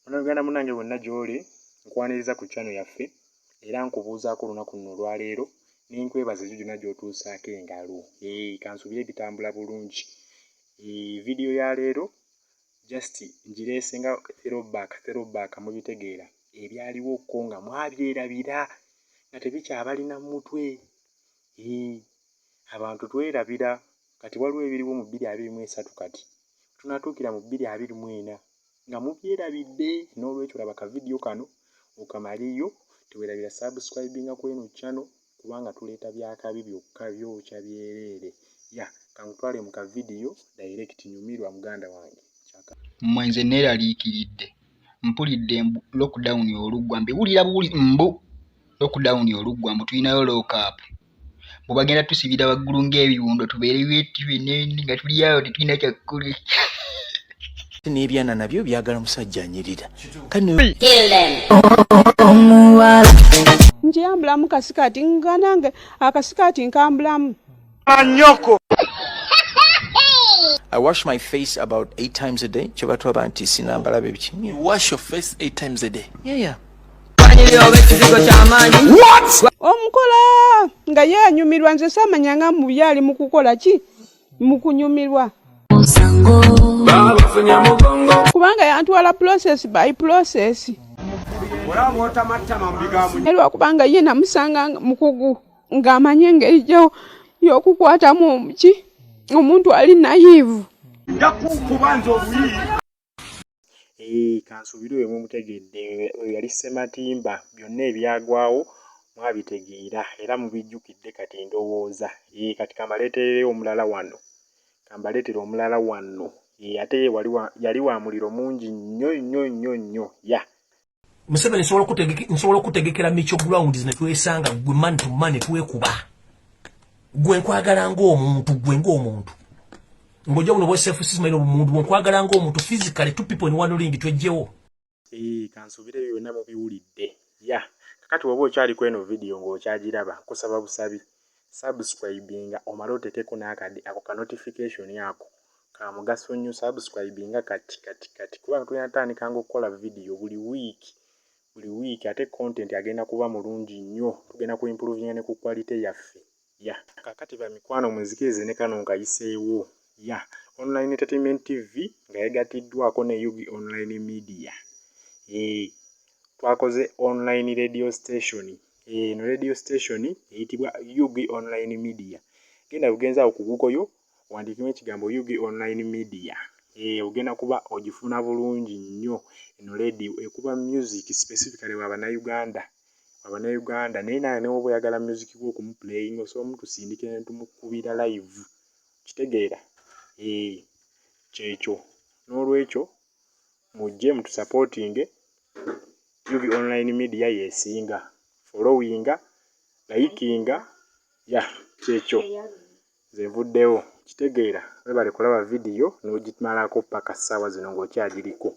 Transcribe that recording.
AbanaUganda munange bonna gy'oli nkwaniriza ku channel yaffe era nkubuuzaako olunaku luno olwaleero n'enkwebaza egyo gyonna gy'otuusaako engalo. Kansuubire bitambula bulungi. Vidiyo ya leero just ngireese nga throwback mubitegeera ebyaliwo ko nga mwabyerabira nga tebikyabalina mu mutwe. Abantu twerabira kati waliwo ebiriwo mu 2023 kati tunatuukira mu 2024 nga mubyerabidde. N'olwekyo laba ka vidiyo kano okamaliyo, teweerabira subscribinga ku eno channel kubanga tuleeta byakabi byokka byokya byereere. Kankutwale mu ka vidiyo direct. Nyumirwa muganda wange. Mwenze neeraliikiridde mpulidde lockdown oluggwa mbewulira mbu lockdown oluggwa mbu tulinayo lockup. Bwe bagenda tusibira waggulu ng'ebiwundo tubeere benene nga tuli awo tetulina kyakkule. N'ebyana nabyo byagala musajja anyirira. Njiyambulamu kasikati nganange akasikati nkambulamu. Anyoko. I wash my face about 8 times a day. Chobatwaba nti sinambala bebiki. You wash your face 8 times a day? Yeah. What? Omukola nga ye anyumirwa nze samanyanga mu byali mu kukola ki mu kunyumirwa. Kubanga yantwala process by process. Elwa kubanga ye namusanga mukugu ng'amanye engeri y'okukwatamu omuki omuntu ali naive. Kansuubire we mumutegedde yali Ssematimba, byonna ebyagwawo mwabitegeera era mubijjukidde kati ndowooza. Kati kambaleetere omulala wano. Ate yali wa muliro mungi nnyo. Museveni nsobola okutegekera Micho grounds ne twesanga gwe man to man twekuba. Gwe nkwagala ng'omuntu. Ngojja buno bwese self-system ino omuntu nkwagala ng'omuntu physically two people in one ring twejjewo. Kansuubire byonna mubiwulidde. Kakati woba okyali ku eno video ng'okyagiraba kusaba busabi subscribinga omale oteekeko n'akadi ako ka notification yako ka mugaso nnyo. Subscribinga kati kubanga tulina tandikanga okukola video buli week ate content agenda kuba mulungi nnyo. Tugenda ku improvinga ne ku quality yaffe. Kakati ba mikwano muzikirize ne kano nkayiseewo. Online Entertainment TV nga yegatiddwako ne Yugi Online Media. Twakoze online radio station. No radio station eyitibwa Yugi Online Media. Genda bugenza okugukoyo wandikimu ekigambo Yugi Online Media. Ogenda kuba ogifuna bulungi nnyo. Eno radio ekuba music specifically w'Abanauganda. Naye naye newoba oyagala music gw'okumuplaying osobola mutusindike ne tumukubira live. Kitegeera? Kyekyo. N'olwekyo mujje mutusupportinge. Yugi Online Media yesinga. Followinga, likinga, kyekyo. Nze nvuddewo. Kitegeera? Webale kulaba video n'ogimalako paka ssaawa zino ng'okyagiriko.